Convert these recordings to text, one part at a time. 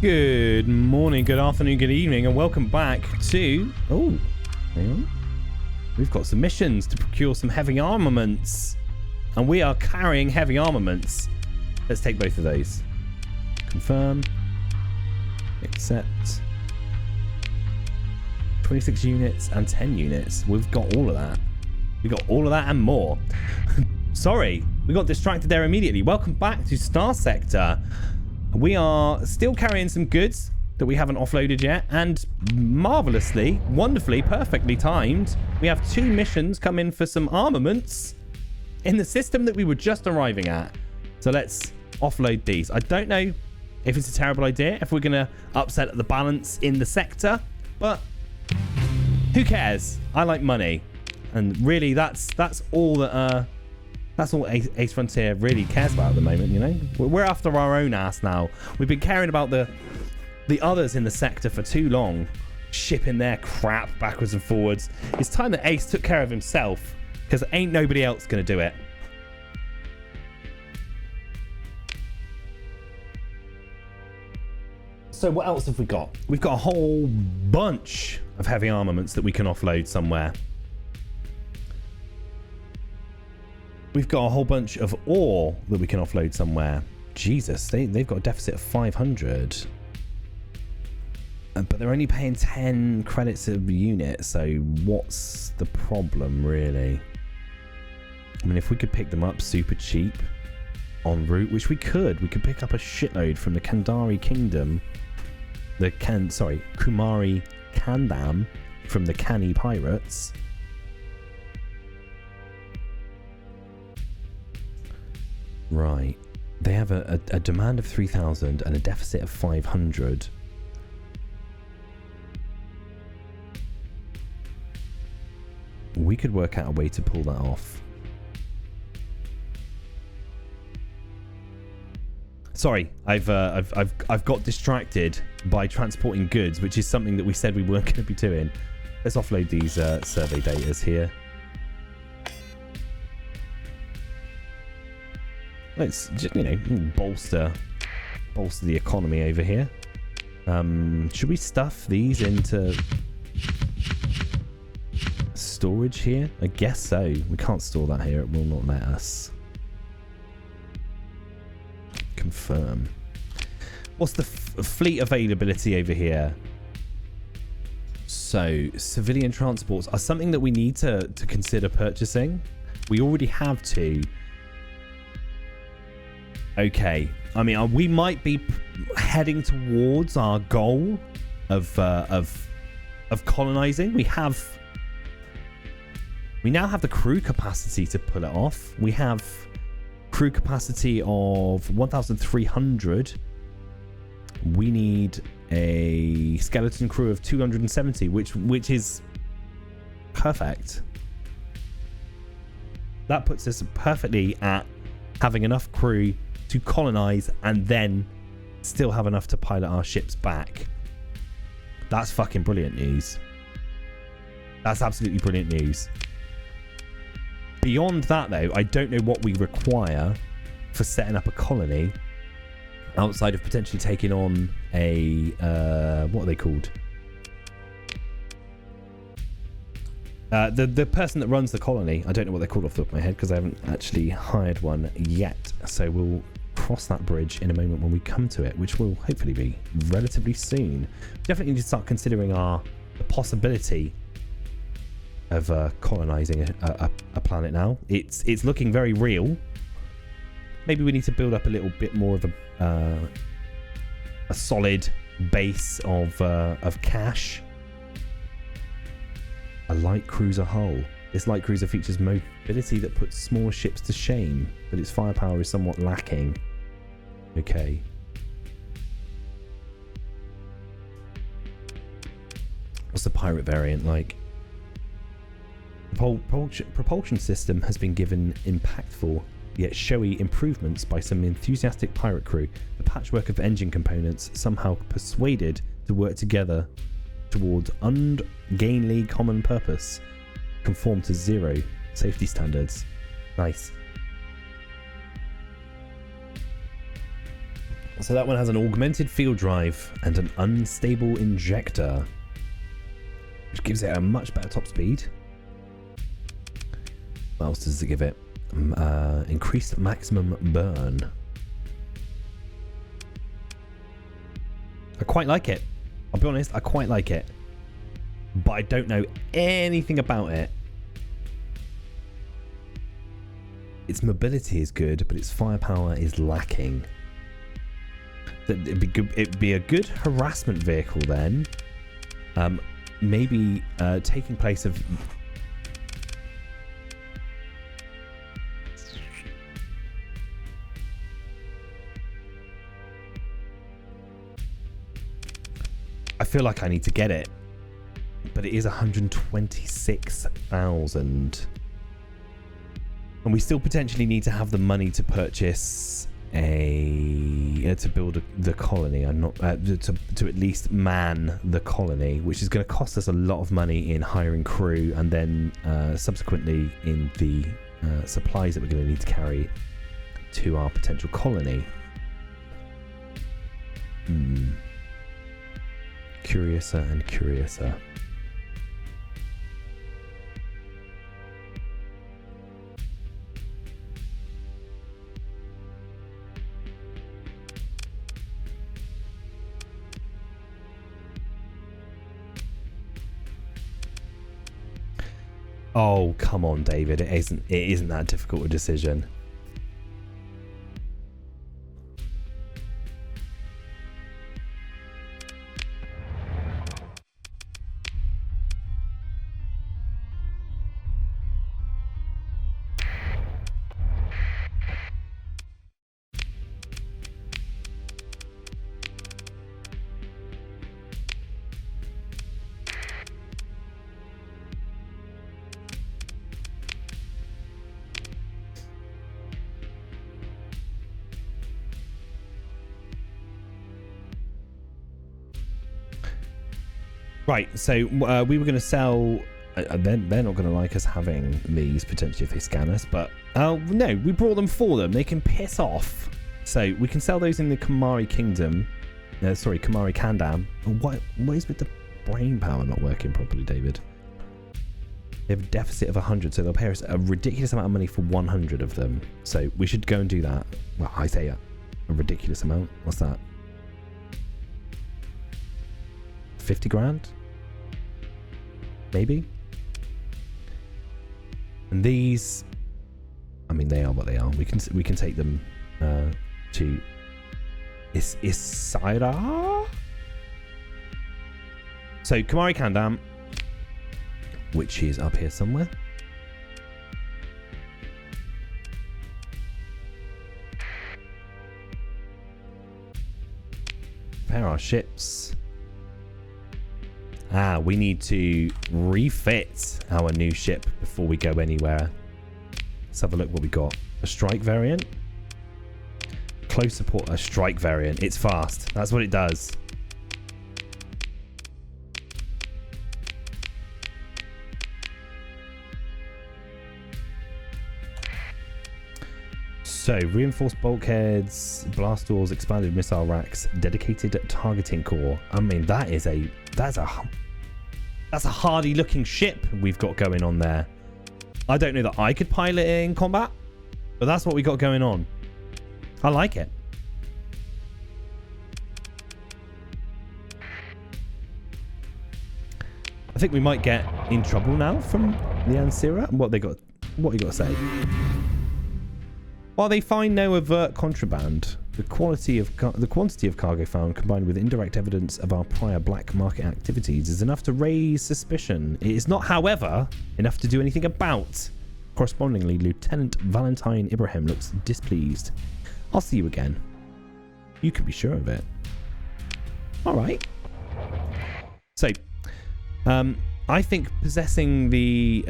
Good morning, good afternoon, good evening, and welcome back to... Oh, hang on. We've got some missions to procure some heavy armaments. And we are carrying heavy armaments. Let's take both of those. Confirm. Accept. 26 units and 10 units. We've got all of that. We got all of that and more. Sorry, we got distracted there immediately. Welcome back to Starsector. We are still carrying some goods that we haven't offloaded yet, and marvelously, wonderfully, perfectly timed, we have 2 missions come in for some armaments in the system that we were just arriving at. So let's offload these. I don't know if it's a terrible idea, if we're going to upset the balance in the sector, but who cares? I like money, and really that's all that that's all Ace Frontier really cares about at the moment, you know? We're after our own ass now. We've been caring about the others in the sector for too long, shipping their crap backwards and forwards. It's time that Ace took care of himself, because ain't nobody else going to do it. So what else have we got? We've got a whole bunch of heavy armaments that we can offload somewhere. We've got a whole bunch of ore that we can offload somewhere. Jesus, they've got a deficit of 500. But they're only paying 10 credits a unit, so what's the problem, really? I mean, if we could pick them up super cheap en route, which we could pick up a shitload from the Kandari Kingdom. Kumari Kandam from the Kani Pirates. Right. They have a demand of 3,000 and a deficit of 500. We could work out a way to pull that off. Sorry, I've got distracted by transporting goods, which is something that we said we weren't going to be doing. Let's offload these survey datas here. Let's just, bolster the economy over here. Should we stuff these into storage here? I guess so. We can't store that here. It will not let us. Confirm. What's the fleet availability over here? So, civilian transports are something that we need to consider purchasing. We already have 2. Okay. I mean, we might be heading towards our goal of colonizing. We now have the crew capacity to pull it off. We have crew capacity of 1,300. We need a skeleton crew of 270, which is perfect. That puts us perfectly at having enough crew to colonize and then still have enough to pilot our ships back. That's fucking brilliant news. That's absolutely brilliant news. Beyond that, though, I don't know what we require for setting up a colony outside of potentially taking on a what are they called? The person that runs the colony. I don't know what they're called off the top of my head because I haven't actually hired one yet. So we'll cross that bridge in a moment when we come to it, which will hopefully be relatively soon. Definitely need to start considering the possibility of colonizing a planet now. It's looking very real. Maybe we need to build up a little bit more of a solid base of cash. A light cruiser hull. This light cruiser features mobility that puts small ships to shame, but its firepower is somewhat lacking. Okay. What's the pirate variant like? The propulsion system has been given impactful yet showy improvements by some enthusiastic pirate crew. The patchwork of engine components somehow persuaded to work together towards ungainly common purpose conform to 0 safety standards. Nice. So that one has an augmented field drive and an unstable injector, which gives it a much better top speed. What else does it give it? Increased maximum burn. I quite like it. I'll be honest, I quite like it. But I don't know anything about it. Its mobility is good, but its firepower is lacking. It'd be a good harassment vehicle then. Maybe taking place of... I feel like I need to get it, but it is 126,000, and we still potentially need to have the money to purchase to build the colony. I'm not to at least man the colony, which is going to cost us a lot of money in hiring crew, and then subsequently in the supplies that we're going to need to carry to our potential colony. Curiouser and curiouser. Oh, come on, David. It isn't that difficult a decision. Right, so we were going to sell... they're not going to like us having these, potentially, if they scan us, but... no, we brought them for them. They can piss off. So, we can sell those in the Kamari Kingdom. Kamari Kandam. What is with the brain power not working properly, David? They have a deficit of 100, so they'll pay us a ridiculous amount of money for 100 of them. So, we should go and do that. Well, I say a ridiculous amount. What's that? 50 grand? Maybe. And these, I mean, they are what they are. We can take them to Isaira. So Kamari Kandam, which is up here somewhere. Prepare our ships. We need to refit our new ship before we go anywhere. Let's have a look what we got. A strike variant. Close support, a strike variant. It's fast. That's what it does. So, reinforced bulkheads, blast doors, expanded missile racks, dedicated targeting core. I mean, that's a hardy looking ship we've got going on there. I don't know that I could pilot it in combat, but that's what we got going on. I like it. I think we might get in trouble now from the Ansira. What you got to say? While they find no overt contraband, the quantity of cargo found, combined with indirect evidence of our prior black market activities, is enough to raise suspicion. It is not, however, enough to do anything about. Correspondingly, Lieutenant Valentine Ibrahim looks displeased. I'll see you again. You can be sure of it. All right. So, I think possessing the,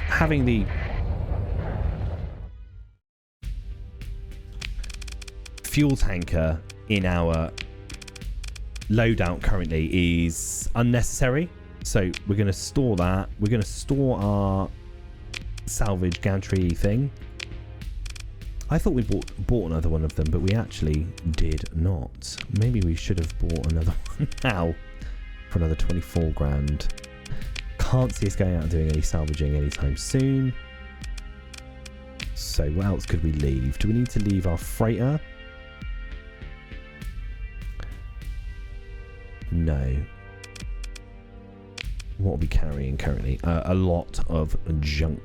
having the fuel tanker in our loadout currently is unnecessary. So we're going to store that. We're going to store our salvage gantry thing. I thought we bought another one of them, but we actually did not. Maybe we should have bought another one now for another 24 grand. Can't see us going out and doing any salvaging anytime soon. So what else could we leave? Do we need to leave our freighter? No. What are we carrying currently? A lot of junk.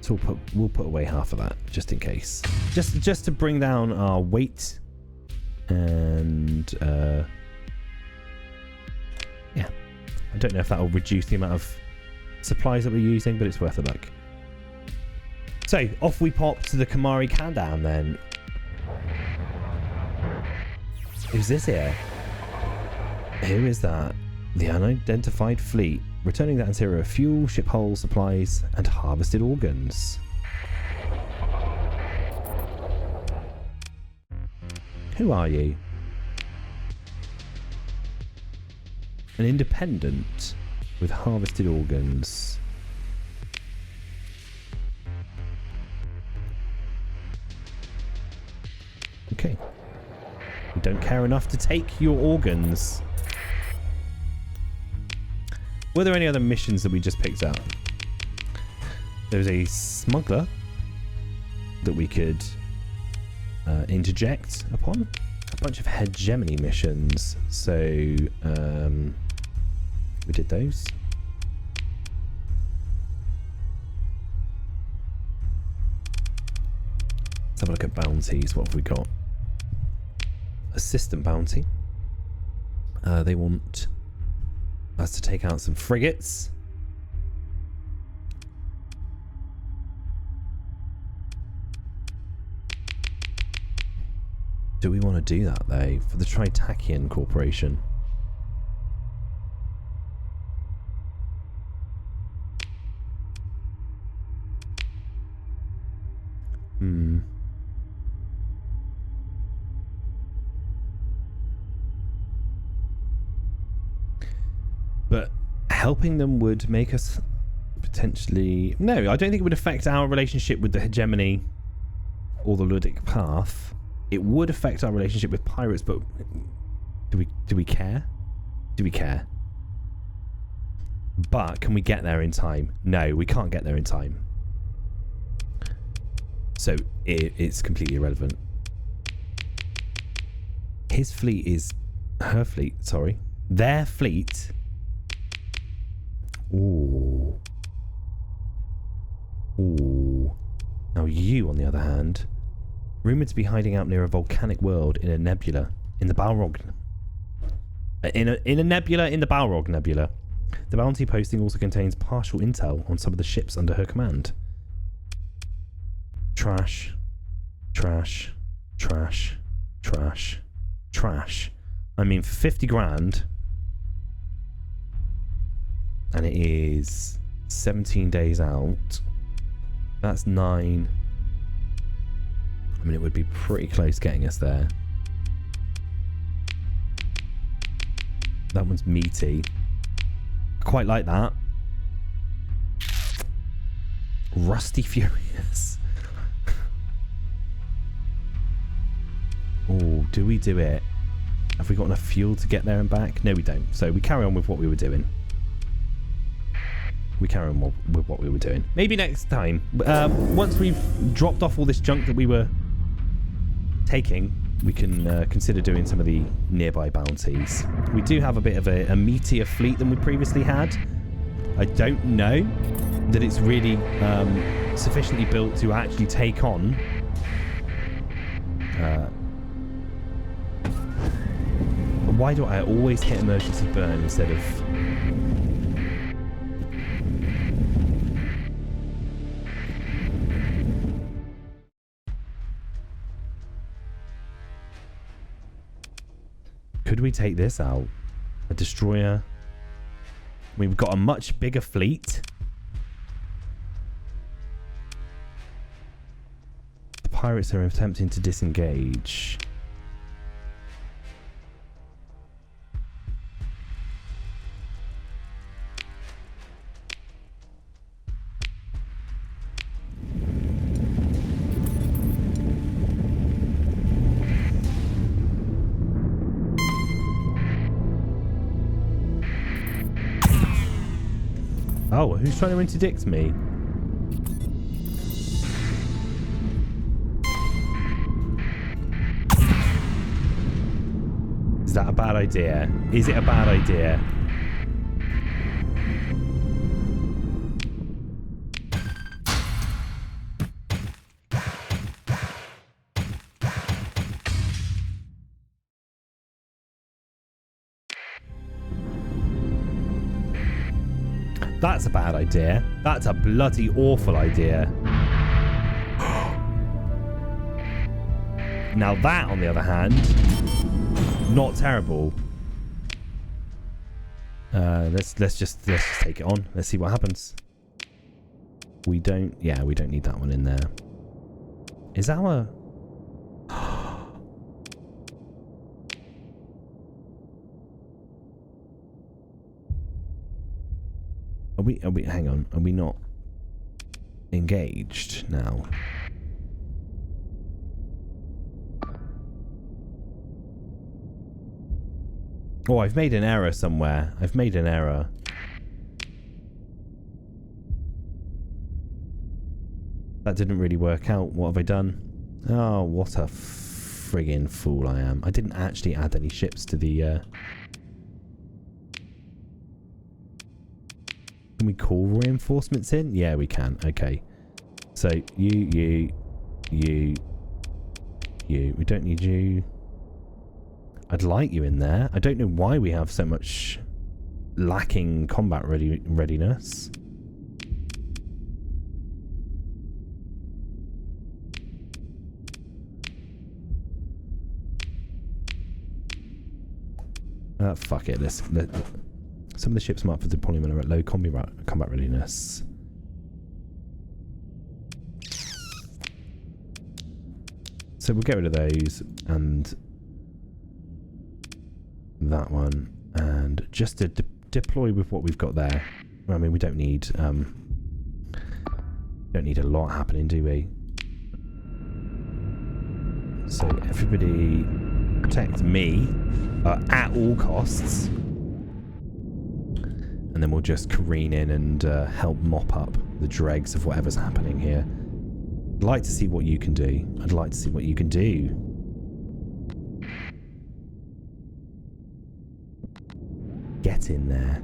So we'll put away half of that just in case, just to bring down our weight, and yeah, I don't know if that will reduce the amount of supplies that we're using, but it's worth a look. So off we pop to the Kamari Kandam then. Who's this here? Who is that? The unidentified fleet. Returning that interior fuel, ship hull, supplies, and harvested organs. Who are you? An independent with harvested organs. Okay. We don't care enough to take your organs. Were there any other missions that we just picked up? There was a smuggler that we could interject upon. A bunch of hegemony missions. So, we did those. Let's have a look at bounties. What have we got? Assistant bounty. They want us to take out some frigates. Do we want to do that though for the Tritakian Corporation? But helping them would make us potentially... No, I don't think it would affect our relationship with the hegemony or the Ludic path. It would affect our relationship with pirates, but do we care? Do we care? But can we get there in time? No, we can't get there in time. So it's completely irrelevant. His fleet is... Her fleet, sorry. Their fleet... Ooh. Ooh. Now you, on the other hand, rumoured to be hiding out near a volcanic world in a nebula in the Balrog. In a nebula in the Balrog Nebula. The bounty posting also contains partial intel on some of the ships under her command. Trash. Trash. Trash. Trash. Trash. I mean, for 50 grand... And it is 17 days out. That's 9. I mean, it would be pretty close getting us there. That one's meaty. I quite like that. Rusty Furious. Oh, do we do it? Have we got enough fuel to get there and back? No, we don't. So we carry on with what we were doing. We carry on with what we were doing. Maybe next time. Once we've dropped off all this junk that we were taking, we can consider doing some of the nearby bounties. We do have a bit of a meatier fleet than we previously had. I don't know that it's really sufficiently built to actually take on why do I always hit emergency burn instead of... Could we take this out? A destroyer. We've got a much bigger fleet. The pirates are attempting to disengage. Oh, who's trying to interdict me? Is that a bad idea? Is it a bad idea? That's a bad idea. That's a bloody awful idea. Now that, on the other hand, not terrible. Let's just take it on. Let's see what happens. We don't need that one in there. Is our Are we hang on, are we not engaged now? Oh, I've made an error somewhere. I've made an error. That didn't really work out. What have I done? Oh, what a friggin' fool I am. I didn't actually add any ships to the Can we call reinforcements in? Yeah, we can. Okay. So, you. We don't need you. I'd like you in there. I don't know why we have so much lacking combat readiness. Fuck it. Some of the ships marked for deployment are at low combat readiness. So we'll get rid of those and that one, and just to deploy with what we've got there. I mean, we don't need a lot happening, do we? So everybody protect me at all costs. And then we'll just careen in and help mop up the dregs of whatever's happening here. I'd like to see what you can do. I'd like to see what you can do. Get in there.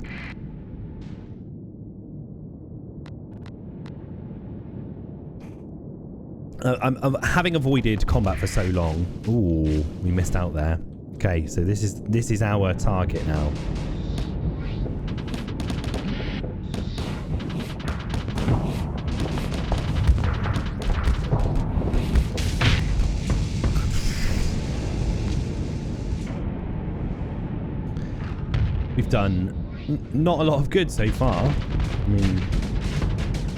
I'm having avoided combat for so long. Ooh, we missed out there. Okay, so this is our target now. We've done not a lot of good so far. I mean,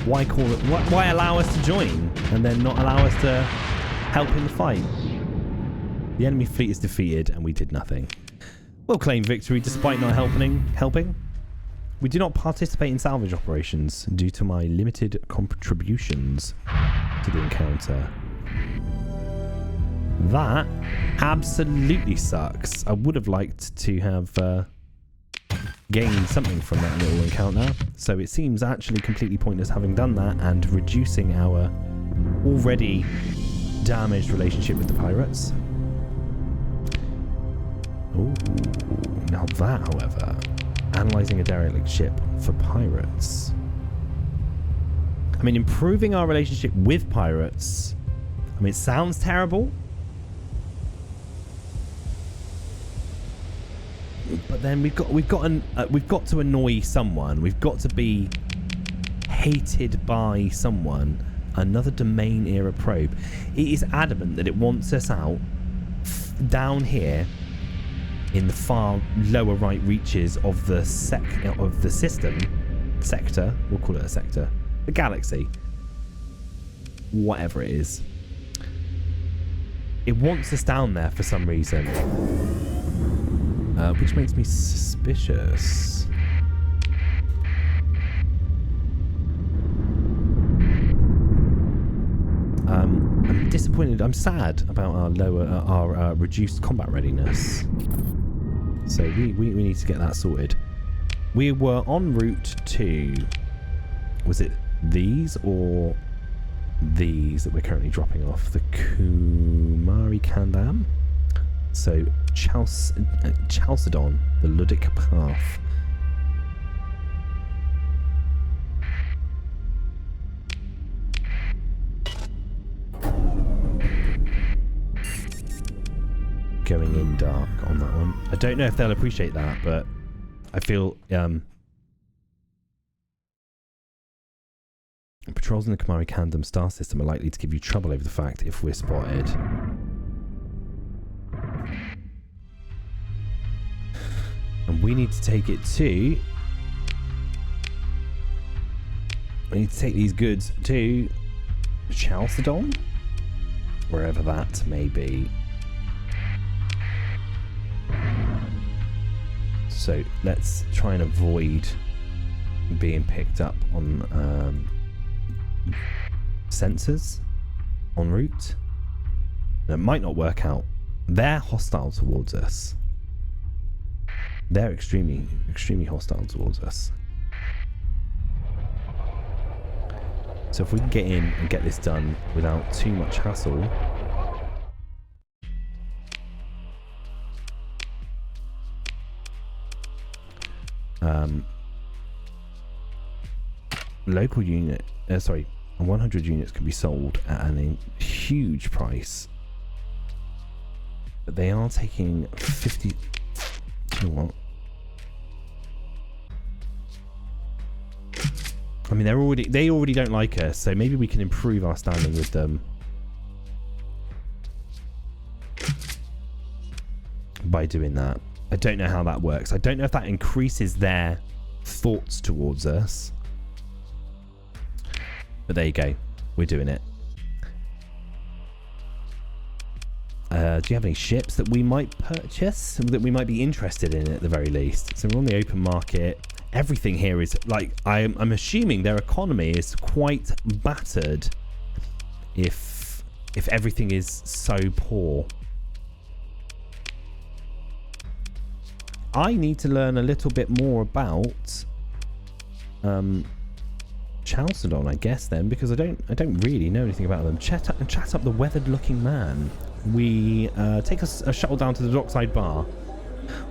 why call it? Why allow us to join and then not allow us to help in the fight? The enemy fleet is defeated and we did nothing. We'll claim victory despite not helping. We do not participate in salvage operations due to my limited contributions to the encounter. That absolutely sucks. I would have liked to have gained something from that little encounter. So it seems actually completely pointless having done that and reducing our already damaged relationship with the pirates. Ooh, now that, however, analysing a derelict ship for pirates. I mean, improving our relationship with pirates. I mean, it sounds terrible. But then we've got to annoy someone. We've got to be hated by someone. Another domain era probe. It is adamant that it wants us out down here in the far lower right reaches of the system sector. We'll call it a sector. The galaxy. Whatever it is. It wants us down there for some reason. Which makes me suspicious. I'm disappointed. I'm sad about our reduced combat readiness. So we need to get that sorted. We were en route to Was it these or these that we're currently dropping off? The Kumari Kandam. So Chalcedon, the Ludic Path. Going in dark on that one. I don't know if they'll appreciate that, but I feel patrols in the Kumari Kandam star system are likely to give you trouble over the fact if we're spotted. And we need to take it to... We need to take these goods to Chalcedon? Wherever that may be. So let's try and avoid being picked up on sensors en route. And it might not work out. They're hostile towards us. They're extremely hostile towards us. So if we can get in and get this done without too much hassle. Local unit, 100 units can be sold at a huge price. But they are taking 50. You know what? I mean, they already don't like us, so maybe we can improve our standing with them by doing that. I don't know how that works. I don't know if that increases their thoughts towards us. But there you go. We're doing it. Do you have any ships that we might purchase? That we might be interested in at the very least? So we're on the open market. Everything here is like... I'm assuming their economy is quite battered if everything is so poor. I need to learn a little bit more about Chalcedon, I guess, then, because I don't really know anything about them. Chat up the weathered-looking man. We take a shuttle down to the dockside bar.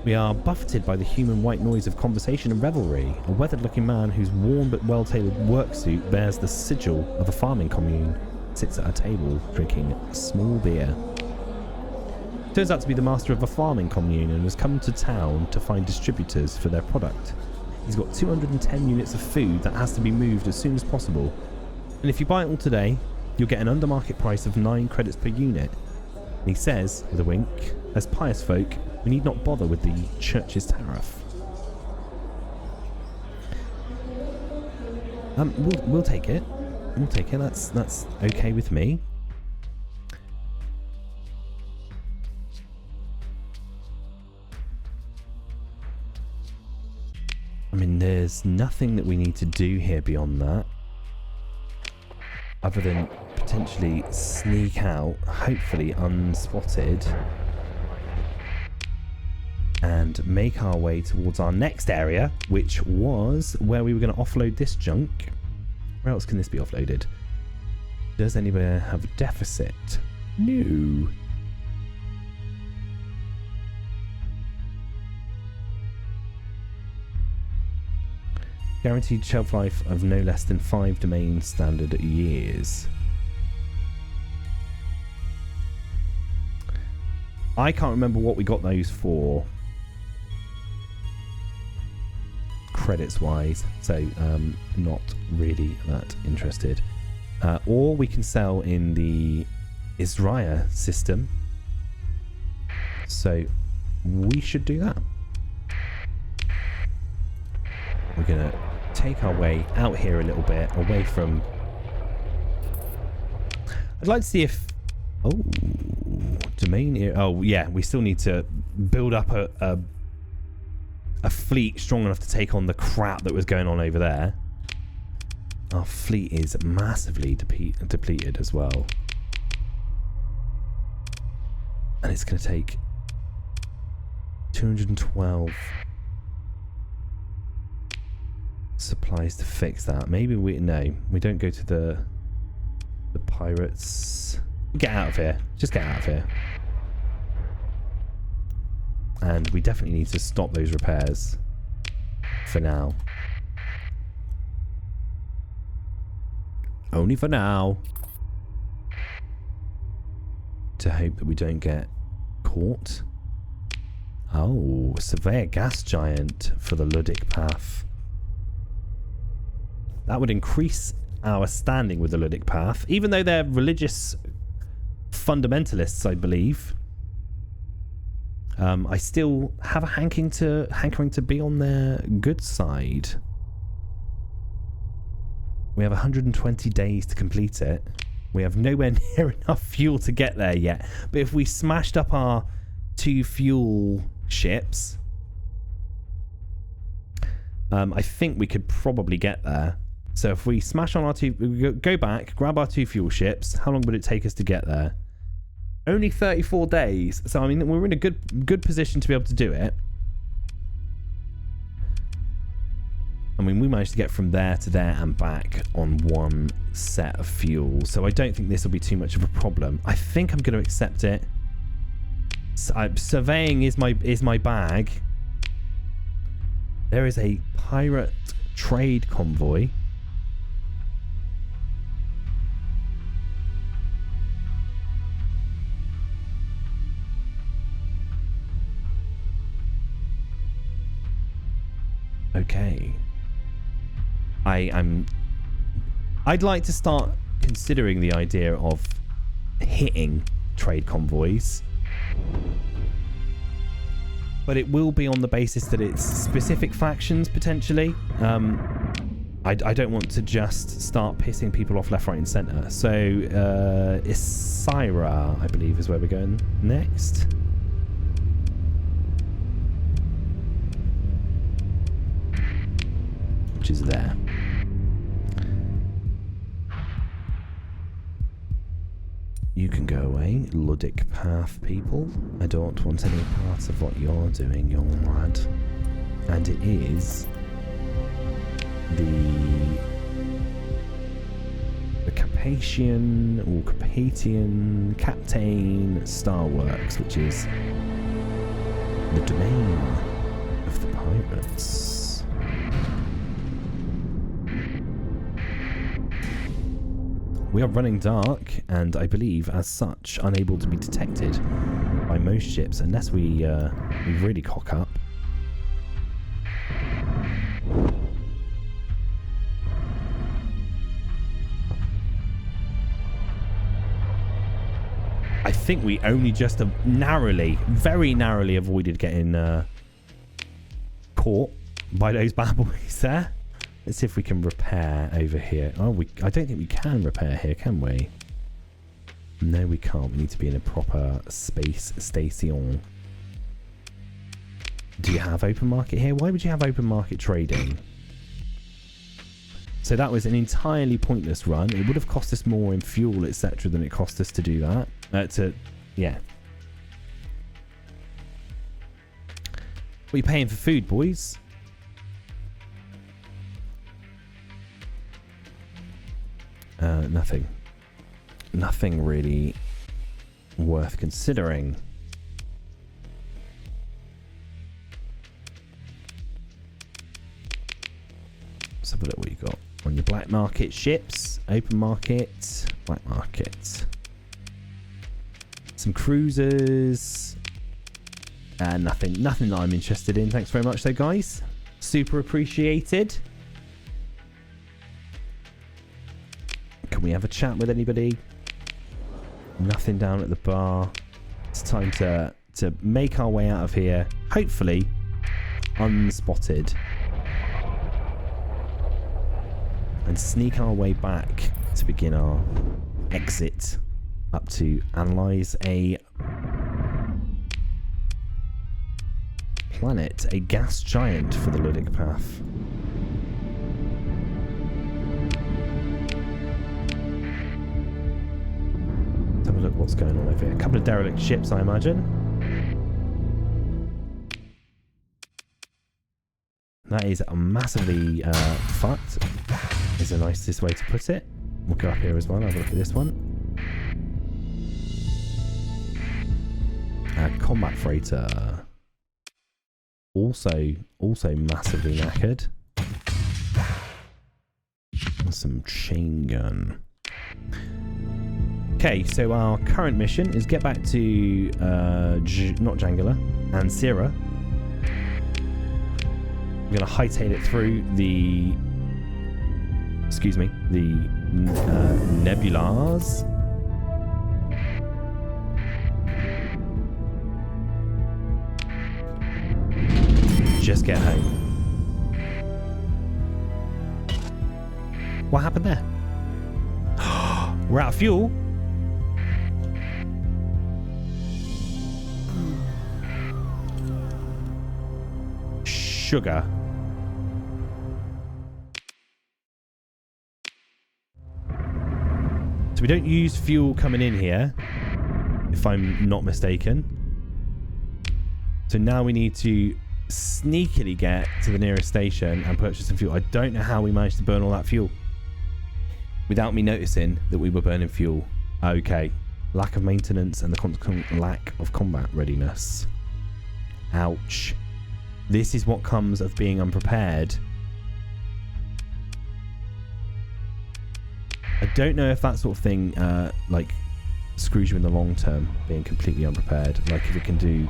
We are buffeted by the human white noise of conversation and revelry. A weathered-looking man whose warm but well-tailored work suit bears the sigil of a farming commune sits at a table drinking small beer. Turns out to be the master of a farming commune and has come to town to find distributors for their product. He's got 210 units of food that has to be moved as soon as possible. And if you buy it all today, you'll get an undermarket price of 9 credits per unit. And he says, with a wink, as pious folk, we need not bother with the church's tariff. We'll take it. We'll take it. That's okay with me. I mean, there's nothing that we need to do here beyond that. Other than potentially sneak out, hopefully unspotted, and make our way towards our next area, which was where we were going to offload this junk. Where else can this be offloaded? Does anybody have a deficit? No. Guaranteed shelf life of no less than 5 domain standard years. I can't remember what we got those for, credits wise, so not really that interested. Or we can sell in the Israel system, so we should do that. We're gonna take our way out here a little bit, away from... I'd like to see if... Oh, domain... Oh, yeah, we still need to build up a fleet strong enough to take on the crap that was going on over there. Our fleet is massively depleted as well. And it's going to take 212... supplies to fix that. Maybe we don't go to the pirates. Get out of here. Just get out of here. And we definitely need to stop those repairs for now. Only for now. To hope that we don't get caught. Oh, surveyor gas giant for the Ludic path. That would increase our standing with the Ludic path, even though they're religious fundamentalists, I believe. I still have a hankering to be on their good side. We have 120 days to complete it. We have nowhere near enough fuel to get there yet. But if we smashed up our 2 fuel ships, I think we could probably get there. So if we smash on our 2, go back, grab our 2 fuel ships, how long would it take us to get there? Only 34 days. So, I mean, we're in a good position to be able to do it. I mean, we managed to get from there to there and back on 1 set of fuel. So I don't think this will be too much of a problem. I think I'm going to accept it. Surveying is my bag. There is a pirate trade convoy. Okay. I'd like to start considering the idea of hitting trade convoys. But it will be on the basis that it's specific factions, potentially. I don't want to just start pissing people off left, right, and centre. So, Isira, I believe, is where we're going next. Which is there. You can go away, Ludic path people. I don't want any part of what you're doing, young lad. And it is the Carpathian or Carpathian Captain Starworks, which is the domain of the pirates. We are running dark, and I believe, as such, unable to be detected by most ships, unless we really cock up. I think we only just very narrowly avoided getting caught by those bad boys there. Let's see if we can repair over here. Oh, I don't think we can repair here, can we? No, we can't. We need to be in a proper space station. Do you have open market here? Why would you have open market trading? So that was an entirely pointless run. It would have cost us more in fuel, etc., than it cost us to do that. Yeah. What are you paying for food, boys? Nothing. Nothing really worth considering. Let's have a look what you got on your black market ships. Open market, black market. Some cruisers. Nothing that I'm interested in. Thanks very much though, guys. Super appreciated. Can we have a chat with anybody? Nothing down at the bar. It's time to make our way out of here. Hopefully unspotted. And sneak our way back to begin our exit up to analyze a planet, a gas giant for the Ludic path. Let's have a look what's going on over here. A couple of derelict ships, I imagine. That is massively fucked, is the nicest way to put it. We'll go up here as well, have a look at this one. Combat freighter. Also massively knackered. And some chain gun. Okay, so our current mission is get back to not Jangala, and Sierra. We're going to hightail it through the nebulas. Just get home. What happened there? We're out of fuel. Sugar. So we don't use fuel coming in here, if I'm not mistaken. So now we need to sneakily get to the nearest station and purchase some fuel. I don't know how we managed to burn all that fuel without me noticing that we were burning fuel. Okay. Lack of maintenance and the consequent lack of combat readiness. Ouch. This is what comes of being unprepared. I don't know if that sort of thing like screws you in the long term, being completely unprepared. Like if it can do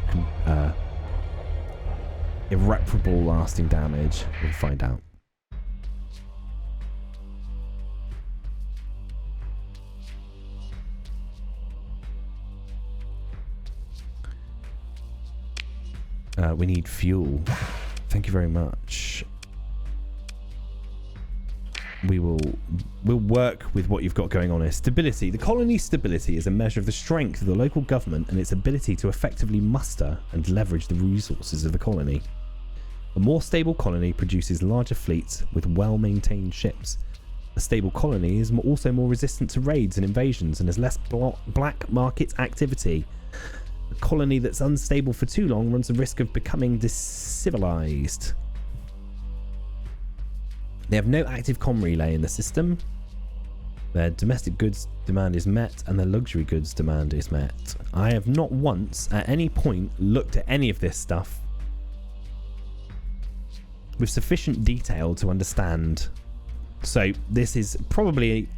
irreparable lasting damage. We'll find out. We need fuel. Thank you very much. We'll work with what you've got going on here. Stability. The colony's stability is a measure of the strength of the local government and its ability to effectively muster and leverage the resources of the colony. A more stable colony produces larger fleets with well-maintained ships. A stable colony is also more resistant to raids and invasions and has less black market activity. A colony that's unstable for too long runs the risk of becoming decivilized. They have no active comm relay in the system. Their domestic goods demand is met and their luxury goods demand is met. I have not once at any point looked at any of this stuff with sufficient detail to understand. So this is probably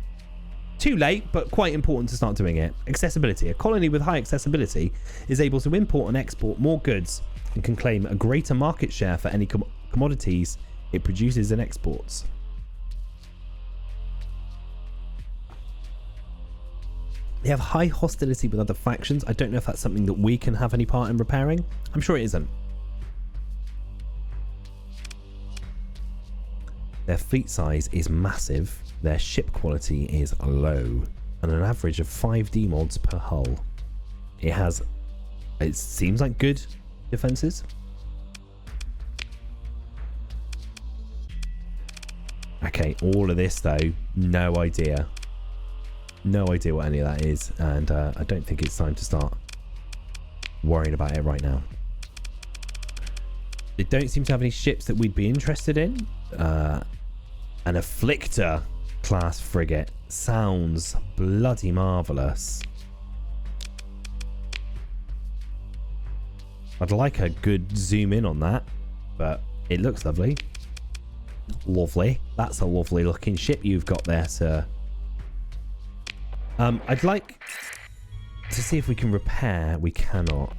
too late, but quite important to start doing it. Accessibility. A colony with high accessibility is able to import and export more goods and can claim a greater market share for any commodities it produces and exports. They have high hostility with other factions. I don't know if that's something that we can have any part in repairing. I'm sure it isn't. Their fleet size is massive. Their ship quality is low. And an average of 5 demods per hull. It seems like good defenses. Okay, all of this though, no idea. No idea what any of that is, and I don't think it's time to start worrying about it right now. They don't seem to have any ships that we'd be interested in. An Afflictor class frigate sounds bloody marvellous. I'd like a good zoom in on that, but it looks lovely. Lovely. That's a lovely looking ship you've got there, sir. I'd like to see if we can repair. We cannot.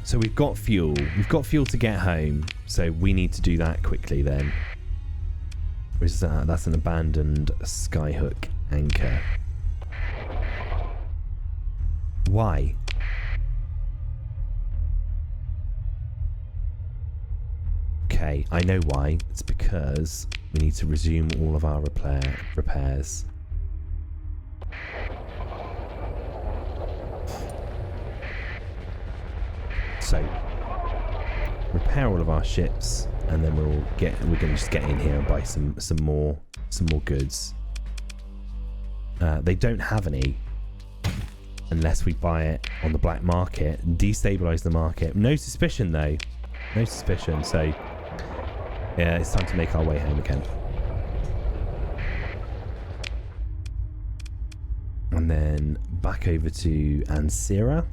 So we've got fuel. We've got fuel to get home. So we need to do that quickly then. Where is that? That's an abandoned skyhook anchor. Why? Okay, I know why. It's because we need to resume all of our repairs. So, repair all of our ships, and then we're gonna just get in here and buy some more goods. They don't have any. Unless we buy it on the black market, destabilize the market. No suspicion though. No suspicion. So yeah, it's time to make our way home again. And then back over to Ansira.